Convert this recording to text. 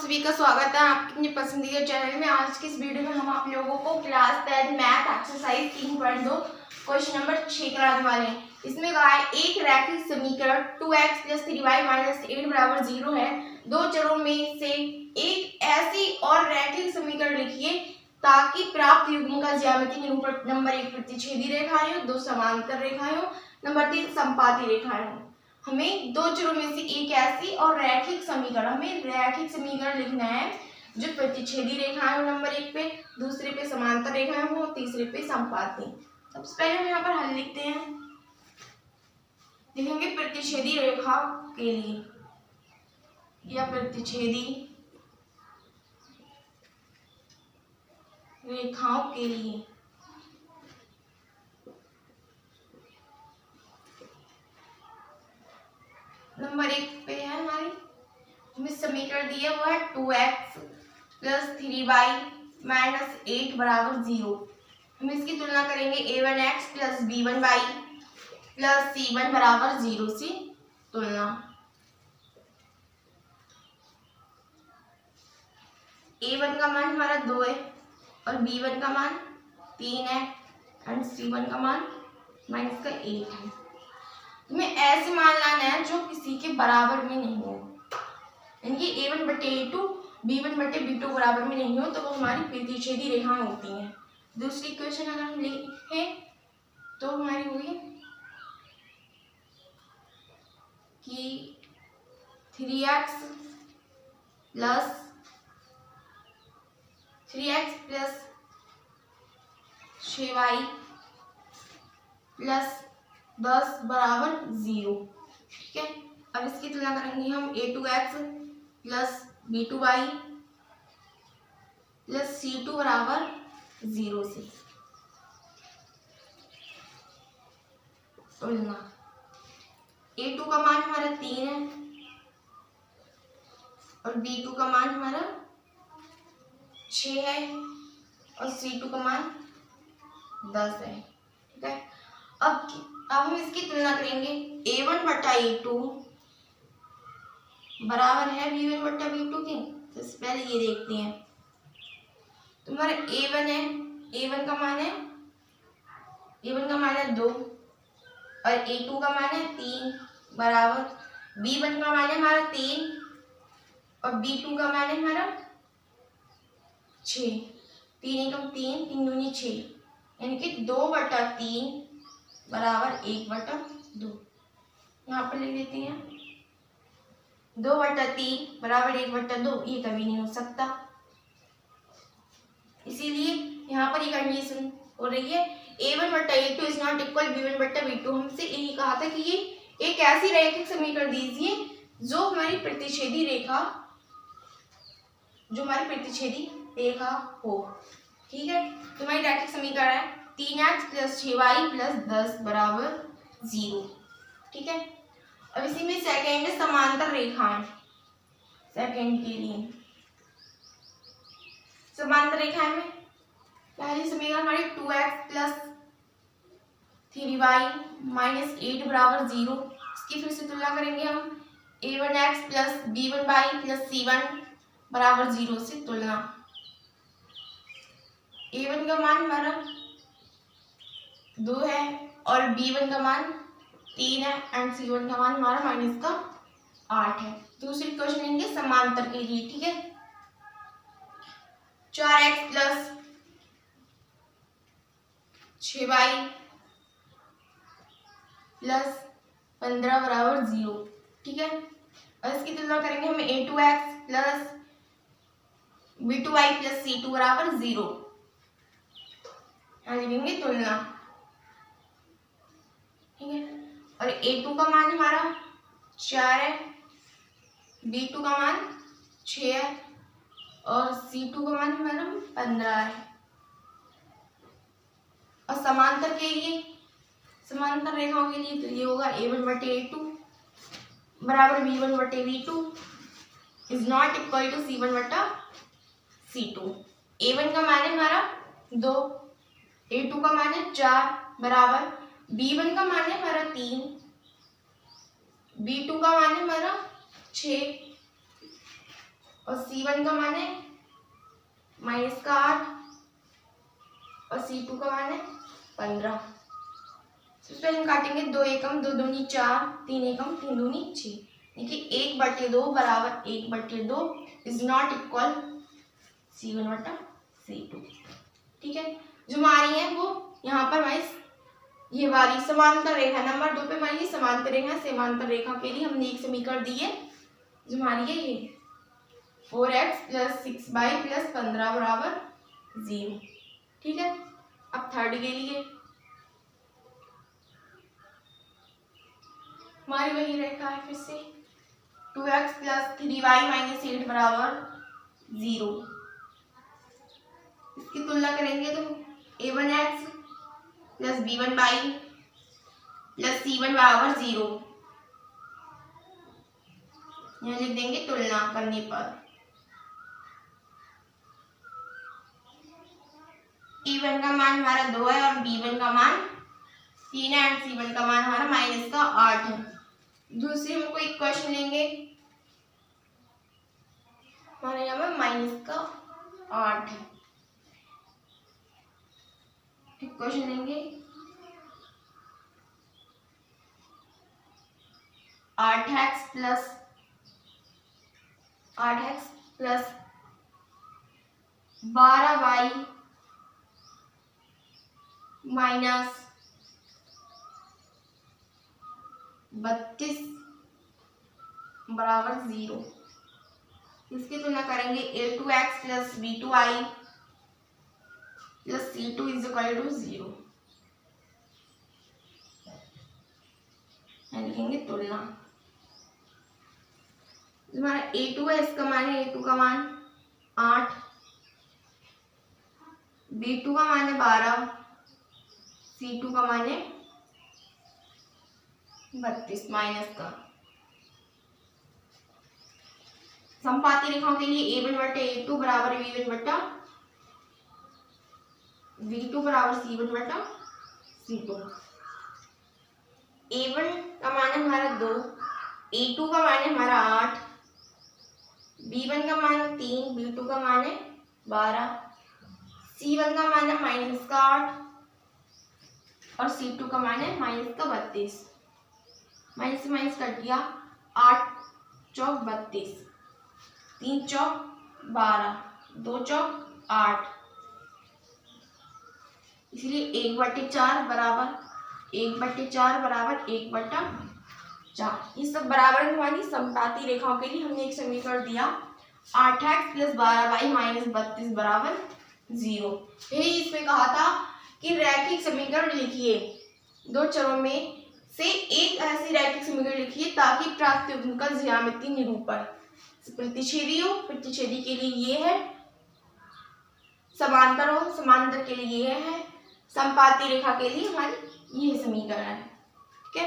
सभी का स्वागत है आपके अपने पसंदीदा चैनल में। आज की इस वीडियो में हम आप लोगों को class 10 math exercise 3.2 question number 6 कराने वाले हैं। इसमें कहा है एक रैखिक समीकरण 2x + 3y - 8 = 0 है। दो चरों में से एक ऐसी और रैखिक समीकरण लिखिए ताकि प्राप्त युग्म का ज्यामितीय निरूपण नंबर 1 प्रतिच्छेदी रेखाएं हो, 2 समांतर रेखाएं हो, नंबर 3 समपाती रेखाएं हो। हमें दो चरों में से एक ऐसी और रैखिक समीकरण, हमें रैखिक समीकरण लिखना है जो प्रतिच्छेदी रेखाएं हो नंबर 1 पे, दूसरे पे समांतर रेखाएं हो, तीसरे पे समपाती। सबसे पहले हम यहाँ पर हल लिखते हैं। लिखेंगे प्रतिच्छेदी रेखा के लिए या प्रतिच्छेदी रेखाओं के लिए नंबर 1 पे है हमारी, हमें समीकरण दिया वो है 2x + 3y - 8 = 0। हम इसकी तुलना करेंगे a1x + b1y + c1 = 0 से तुलना। a1 का मान हमारा 2 है और b1 का मान 3 है एंड c1 का मान -8 है। हमें ऐसे मान लाना है जो किसी के बराबर में नहीं हो, यानी a1/a2 b1/b2 बराबर में नहीं हो तो वो हमारी प्रतिच्छेदी रेखाएं होती हैं। दूसरी इक्वेशन अगर हम लिखें तो हमारी होगी कि 3x + 6y + 10 = 0। ठीक है, अब इसकी तुलना करेंगे हम a2x + b2y + c2 = 0 से तुलना। a2 का मान हमारा 3 है और b2 का मान हमारा 6 है और c2 का मान 10 है। ठीक है, अब हम इसकी तुलना करेंगे a1/a2 बराबर है b1/b2 के। तो पहले ये देखते हैं, तुम्हारा a1 है, a1 का मान है 2 और a2 का मान है 3 बराबर b1 का मान है हमारा 3 और b2 का मान है हमारा 6। 3 एकम 3, 3 दूनी 6, यानी कि 2/3 बराबर 1/2। यहाँ पर लिख देते हैं 2/3 बराबर 1/2। ये कभी नहीं हो सकता, इसीलिए यहाँ पर ये कंडीशन हो रही है a1/a2 is not equal b1/b2। हमसे यही कहा था कि ये एक ऐसी रैखिक समीकरण दीजिए जो हमारी प्रतिच्छेदी रेखा हो। ठीक है, तो हमारी रैखिक समीकरण है 3x + 6y + 10 = 0। ठीक है, अब इसी में सेकंड है समांतर रेखाएं। सेकंड के लिए समांतर रेखाएं में पहली समीकरण हमारी 2x + 3y - 8 = 0। इसकी फिर से तुलना करेंगे हम a1x + b1y + c1 = 0 से तुलना। a1 का मान हमारा 2 है और b1 का मान 3 है एंड c1 का मान हमारा -8 है। दूसरी क्वेश्चन लेंगे समांतर के लिए। ठीक है, 4x + 6y + 15 = 0। ठीक है, और इसकी तुलना करेंगे हम a2x + b2y + c2 = 0। लिखेंगे तुलना। ठीक है, और a2 का मान हमारा 4 है, b2 का मान 6 है और c2 का मान हमारा 15 है। और समांतर के लिए, समांतर रेखाओं के लिए तो ये होगा a1/a2 बराबर b1/b2 is not equal to c1/c2। a1 का मान है हमारा 2, a2 का मान है 4 बराबर b1 का मान है हमारा 3, b2 का मान है हमारा 6 और C1 का मान है -8 और C2 का मान है 15। इसमें हम काटेंगे 2 एकम 2 दूनी 4, 3 एकम 3 दूनी 6। देखिए 1/2 बराबर 1/2 इज नॉट इक्वल C1/C2। ठीक है, जो हमारी है वो यहाँ पर हमारी ये वाली समांतर रेखा नंबर 2 पे हमारी समांतर रेखा, समांतर रेखा के लिए हमने एक समीकरण दी है जो हमारी है ये 4x + 6y + 15 बराबर 0। ठीक है, अब थर्ड के लिए हमारी वही रेखा है, फिर से 2x + 3y - 8 बराबर 0। इसकी तुलना करेंगे तो a1x + b1y + c1 बराबर 0। यहाँ लिख देंगे तुलना करने पर a1 का मान हमारा 2 है और b1 का मान 3 है और c1 का मान हमारा -8 है। दूसरी हम कोई क्वेश्चन लेंगे, हमारे यहाँ पर -8 है। क्वेश्चन लेंगे 8x + 12y -32 बराबर 0। इसकी तुलना करेंगे a2x + b2y + c2 = 0। लिखेंगे तुलना। हमारा a2 है, इसका मान है a2 का मान 8, b2 का मान है 12, c2 का मान है 32 माइनस का। समपाती रेखाओं के लिए a1/a2 बराबर b1/b2 बराबर c1/c2। a1 का मान है हमारा 2, a2 का मान है हमारा 8, b1 का मान है 3, b2 का मान है 12, c1 का मान है -8 और c2 का मान है -32। माइनस से माइनस कट गया, 8 चौक 32, 3 चौक 12, 2 चौक 8, इसलिए 1/4 बराबर 1/4 बराबर 1/4। ये सब बराबर हमारी समपाती रेखाओं के लिए हमने एक समीकरण दिया 8x + 12y - 32 बराबर 0। यही इसमें कहा था कि रैखिक समीकरण लिखिए, दो चरों में से एक ऐसी रैखिक समीकरण लिखिए ताकि प्राप्त युग्म का ज्यामितीय निरूपण प्रतिच्छेदी हो। प्रतिच्छेदी के लिए ये है, समांतर हो, समांतर के लिए ये है, समपाती रेखा के लिए हमारी ये समीकरण है। ठीक है।